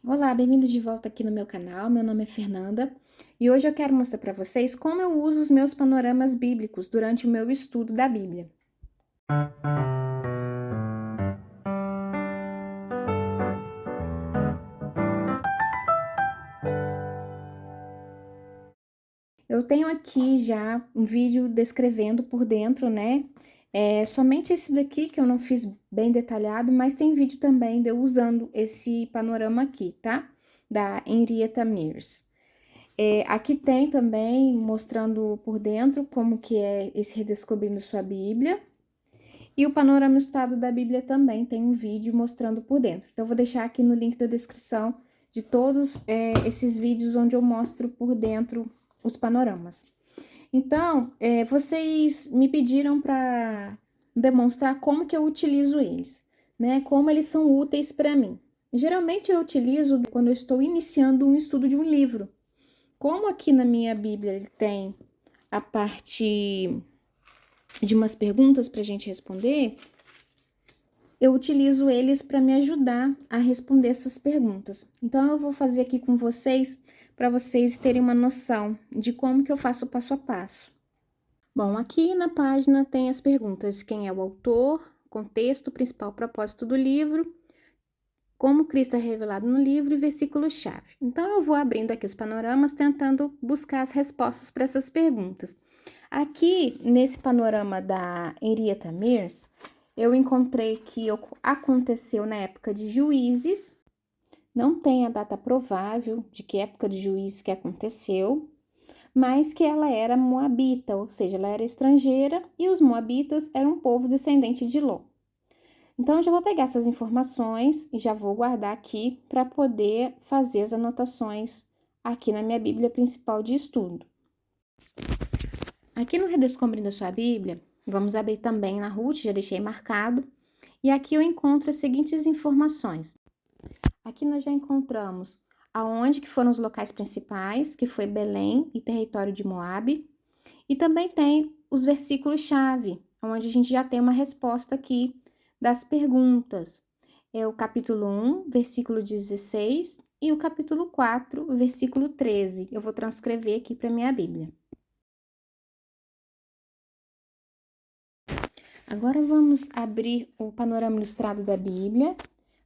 Olá, bem-vindo de volta aqui no meu canal. Meu nome é Fernanda e hoje eu quero mostrar para vocês como eu uso os meus panoramas bíblicos durante o meu estudo da Bíblia. Eu tenho aqui já um vídeo descrevendo por dentro, né? Somente esse daqui que eu não fiz bem detalhado, mas tem vídeo também de eu usando esse panorama aqui, tá? Da Henrietta Mears. Aqui tem também mostrando por dentro como que é esse Redescobrindo Sua Bíblia. E o Panorama Ilustrado da Bíblia também tem um vídeo mostrando por dentro. Então, eu vou deixar aqui no link da descrição de todos esses vídeos onde eu mostro por dentro os panoramas. Então, vocês me pediram para demonstrar como que eu utilizo eles, né? Como eles são úteis para mim. Geralmente eu utilizo quando eu estou iniciando um estudo de um livro. Como aqui na minha Bíblia ele tem a parte de umas perguntas para a gente responder, eu utilizo eles para me ajudar a responder essas perguntas. Então, eu vou fazer aqui com vocês, para vocês terem uma noção de como que eu faço o passo a passo. Bom, aqui na página tem as perguntas de quem é o autor, contexto, principal propósito do livro, como Cristo é revelado no livro e versículo-chave. Então, eu vou abrindo aqui os panoramas, tentando buscar as respostas para essas perguntas. Aqui, nesse panorama da Henrietta Mears, eu encontrei que aconteceu na época de Juízes, não tem a data provável de que época de Juízes que aconteceu, mas que ela era moabita, ou seja, ela era estrangeira e os moabitas eram um povo descendente de Ló. Então, eu já vou pegar essas informações e já vou guardar aqui para poder fazer as anotações aqui na minha Bíblia principal de estudo. Aqui no Redescobrindo a Sua Bíblia, vamos abrir também na Ruth, já deixei marcado, e aqui eu encontro as seguintes informações. Aqui nós já encontramos aonde que foram os locais principais, que foi Belém e território de Moabe, e também tem os versículos-chave, onde a gente já tem uma resposta aqui das perguntas. É o capítulo 1, versículo 16, e o capítulo 4, versículo 13. Eu vou transcrever aqui para minha Bíblia. Agora vamos abrir o panorama ilustrado da Bíblia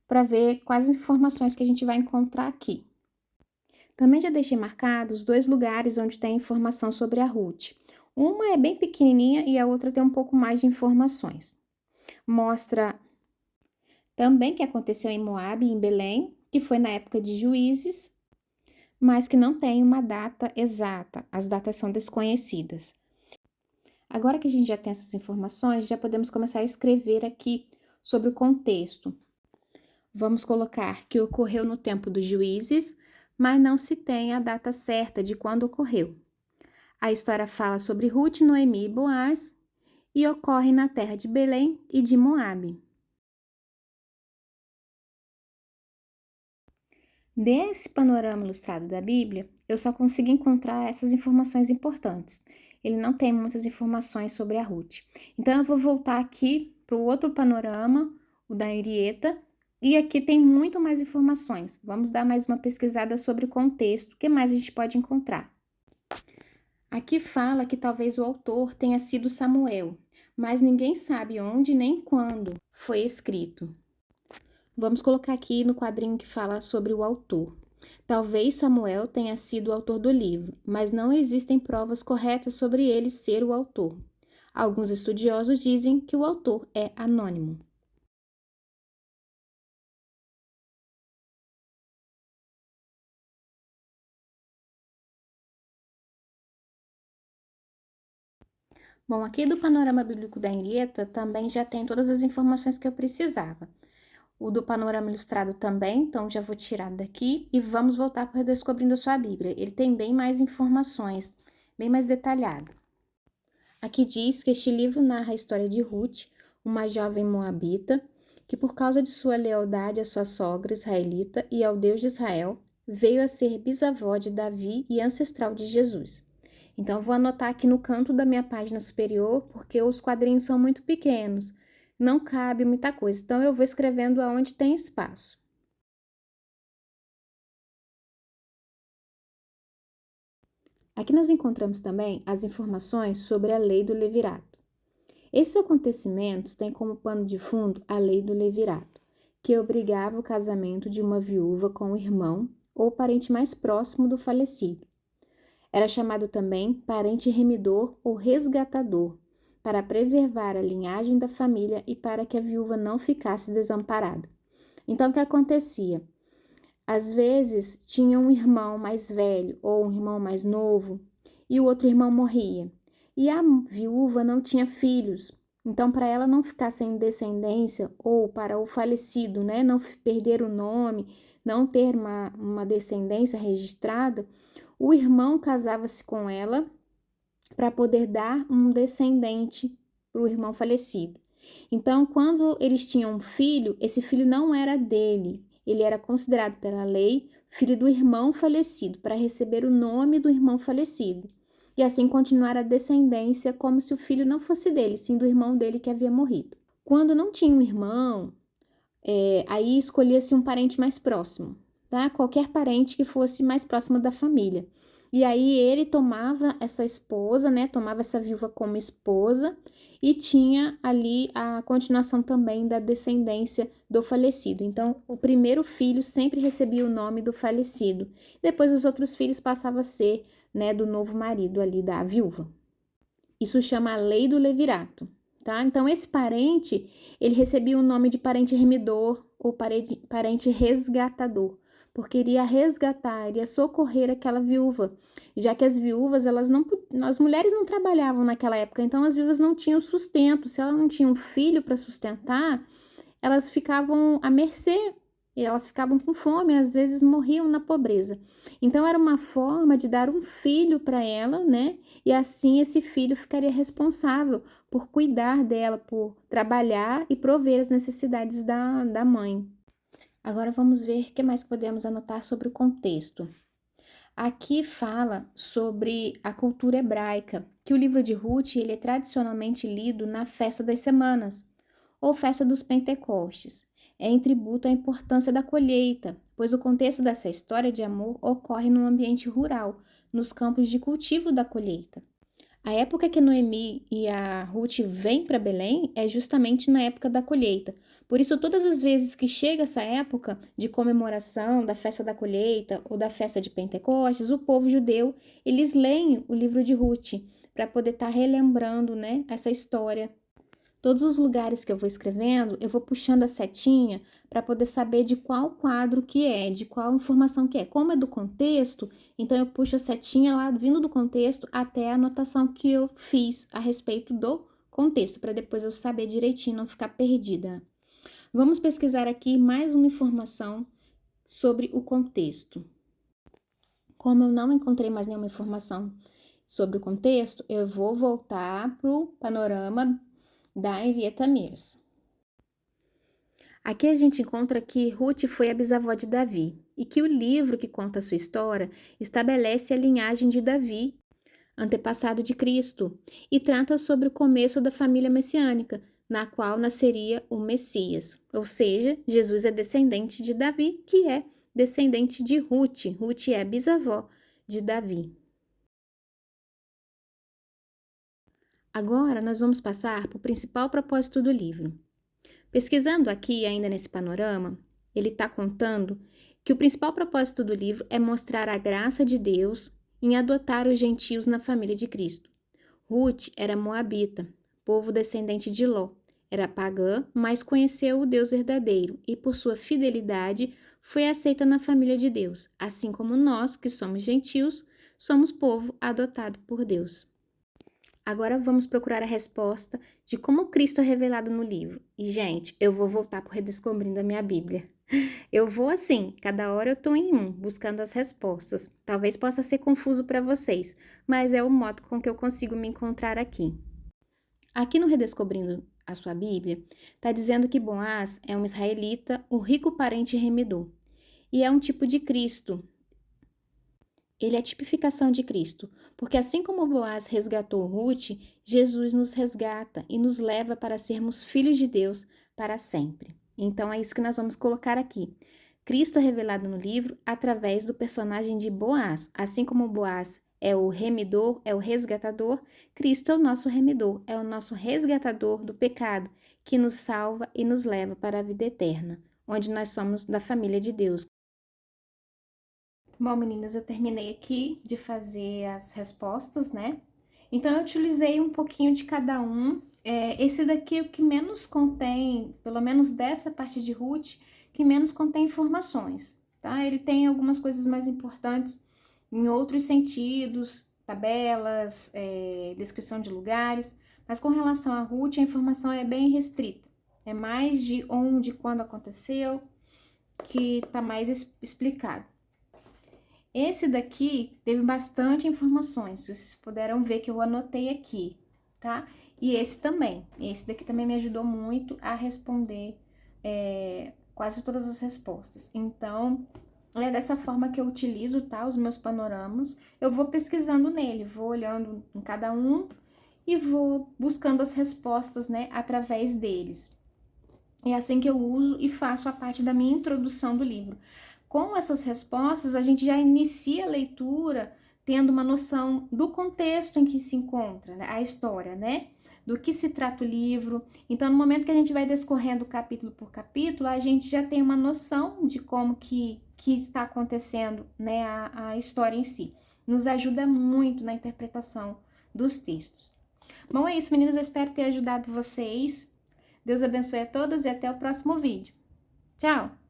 para ver quais informações que a gente vai encontrar aqui. Também já deixei marcados dois lugares onde tem informação sobre a Ruth. Uma é bem pequenininha e a outra tem um pouco mais de informações. Mostra também que aconteceu em Moabe, em Belém, que foi na época de Juízes, mas que não tem uma data exata. As datas são desconhecidas. Agora que a gente já tem essas informações, já podemos começar a escrever aqui sobre o contexto. Vamos colocar que ocorreu no tempo dos juízes, mas não se tem a data certa de quando ocorreu. A história fala sobre Ruth, Noemi e Boaz e ocorre na terra de Belém e de Moabe. Desse panorama ilustrado da Bíblia, eu só consigo encontrar essas informações importantes. Ele não tem muitas informações sobre a Ruth. Então, eu vou voltar aqui para o outro panorama, o da Henrietta, e aqui tem muito mais informações. Vamos dar mais uma pesquisada sobre o contexto. O que mais a gente pode encontrar? Aqui fala que talvez o autor tenha sido Samuel, mas ninguém sabe onde nem quando foi escrito. Vamos colocar aqui no quadrinho que fala sobre o autor. Talvez Samuel tenha sido o autor do livro, mas não existem provas corretas sobre ele ser o autor. Alguns estudiosos dizem que o autor é anônimo. Bom, aqui do panorama bíblico da Henrietta também já tem todas as informações que eu precisava. O do panorama ilustrado também, então já vou tirar daqui e vamos voltar para Redescobrindo a Sua Bíblia. Ele tem bem mais informações, bem mais detalhado. Aqui diz que este livro narra a história de Ruth, uma jovem moabita, que por causa de sua lealdade à sua sogra israelita e ao Deus de Israel, veio a ser bisavó de Davi e ancestral de Jesus. Então, vou anotar aqui no canto da minha página superior, porque os quadrinhos são muito pequenos, não cabe muita coisa. Então, eu vou escrevendo aonde tem espaço. Aqui nós encontramos também as informações sobre a lei do levirato. Esses acontecimentos têm como pano de fundo a lei do levirato, que obrigava o casamento de uma viúva com o irmão ou parente mais próximo do falecido. Era chamado também parente remidor ou resgatador, para preservar a linhagem da família e para que a viúva não ficasse desamparada. Então, o que acontecia? Às vezes, tinha um irmão mais velho ou um irmão mais novo e o outro irmão morria. E a viúva não tinha filhos. Então, para ela não ficar sem descendência ou para o falecido, né, não perder o nome, não ter uma descendência registrada, o irmão casava-se com ela para poder dar um descendente para o irmão falecido. Então, quando eles tinham um filho, esse filho não era dele, ele era considerado pela lei filho do irmão falecido, para receber o nome do irmão falecido. E assim continuar a descendência como se o filho não fosse dele, sim do irmão dele que havia morrido. Quando não tinha um irmão, aí escolhia-se um parente mais próximo, tá? Qualquer parente que fosse mais próximo da família. E aí ele tomava essa esposa, né? Tomava essa viúva como esposa e tinha ali a continuação também da descendência do falecido. Então, o primeiro filho sempre recebia o nome do falecido. Depois, os outros filhos passavam a ser, né, do novo marido ali da viúva. Isso chama a lei do levirato, tá? Então, esse parente, ele recebia o nome de parente remidor ou parente resgatador, porque iria resgatar, iria socorrer aquela viúva, já que as viúvas, as mulheres não trabalhavam naquela época, então as viúvas não tinham sustento, se ela não tinha um filho para sustentar, elas ficavam à mercê, e elas ficavam com fome, às vezes morriam na pobreza. Então era uma forma de dar um filho para ela, né? E assim esse filho ficaria responsável por cuidar dela, por trabalhar e prover as necessidades da mãe. Agora vamos ver o que mais podemos anotar sobre o contexto. Aqui fala sobre a cultura hebraica, que o livro de Ruth ele é tradicionalmente lido na festa das semanas, ou festa dos Pentecostes. É em tributo à importância da colheita, pois o contexto dessa história de amor ocorre num ambiente rural, nos campos de cultivo da colheita. A época que Noemi e a Ruth vêm para Belém é justamente na época da colheita. Por isso, todas as vezes que chega essa época de comemoração da festa da colheita ou da festa de Pentecostes, o povo judeu, eles leem o livro de Ruth para poder estar relembrando, né, essa história. Todos os lugares que eu vou escrevendo, eu vou puxando a setinha para poder saber de qual quadro que é, de qual informação que é. Como é do contexto, então eu puxo a setinha lá, vindo do contexto, até a anotação que eu fiz a respeito do contexto, para depois eu saber direitinho, não ficar perdida. Vamos pesquisar aqui mais uma informação sobre o contexto. Como eu não encontrei mais nenhuma informação sobre o contexto, eu vou voltar para o panorama da Henrietta Mears. Aqui a gente encontra que Ruth foi a bisavó de Davi e que o livro que conta a sua história estabelece a linhagem de Davi, antepassado de Cristo, e trata sobre o começo da família messiânica, na qual nasceria o Messias. Ou seja, Jesus é descendente de Davi, que é descendente de Ruth. Ruth é bisavó de Davi. Agora nós vamos passar para o principal propósito do livro. Pesquisando aqui, ainda nesse panorama, ele está contando que o principal propósito do livro é mostrar a graça de Deus em adotar os gentios na família de Cristo. Ruth era moabita, povo descendente de Ló. Era pagã, mas conheceu o Deus verdadeiro e, por sua fidelidade, foi aceita na família de Deus, assim como nós, que somos gentios, somos povo adotado por Deus. Agora vamos procurar a resposta de como Cristo é revelado no livro. E, gente, eu vou voltar por Redescobrindo a minha Bíblia. Eu vou assim, cada hora eu tô em um, buscando as respostas. Talvez possa ser confuso para vocês, mas é o modo com que eu consigo me encontrar aqui. Aqui no Redescobrindo a sua Bíblia, está dizendo que Boaz é um israelita, o rico parente remidor. E é um tipo de Cristo. Ele é a tipificação de Cristo, porque assim como Boaz resgatou Ruth, Jesus nos resgata e nos leva para sermos filhos de Deus para sempre. Então é isso que nós vamos colocar aqui. Cristo é revelado no livro através do personagem de Boaz. Assim como Boaz é o remidor, é o resgatador. Cristo é o nosso remidor, é o nosso resgatador do pecado, que nos salva e nos leva para a vida eterna, onde nós somos da família de Deus. Bom, meninas, eu terminei aqui de fazer as respostas, né? Então, eu utilizei um pouquinho de cada um. Esse daqui é o que menos contém, pelo menos dessa parte de Ruth, que menos contém informações, tá? Ele tem algumas coisas mais importantes em outros sentidos, tabelas, descrição de lugares, mas com relação a Ruth, a informação é bem restrita. É mais de onde, quando aconteceu, que tá mais explicado. Esse daqui teve bastante informações, vocês puderam ver que eu anotei aqui, tá? E esse também, esse daqui também me ajudou muito a responder quase todas as respostas. Então, é dessa forma que eu utilizo, tá? Os meus panoramas. Eu vou pesquisando nele, vou olhando em cada um e vou buscando as respostas, né, através deles. É assim que eu uso e faço a parte da minha introdução do livro. Com essas respostas, a gente já inicia a leitura tendo uma noção do contexto em que se encontra, né, a história, né? Do que se trata o livro. Então, no momento que a gente vai descorrendo capítulo por capítulo, a gente já tem uma noção de como que está acontecendo, né, a história em si. Nos ajuda muito na interpretação dos textos. Bom, é isso, meninas. Eu espero ter ajudado vocês. Deus abençoe a todas e até o próximo vídeo. Tchau!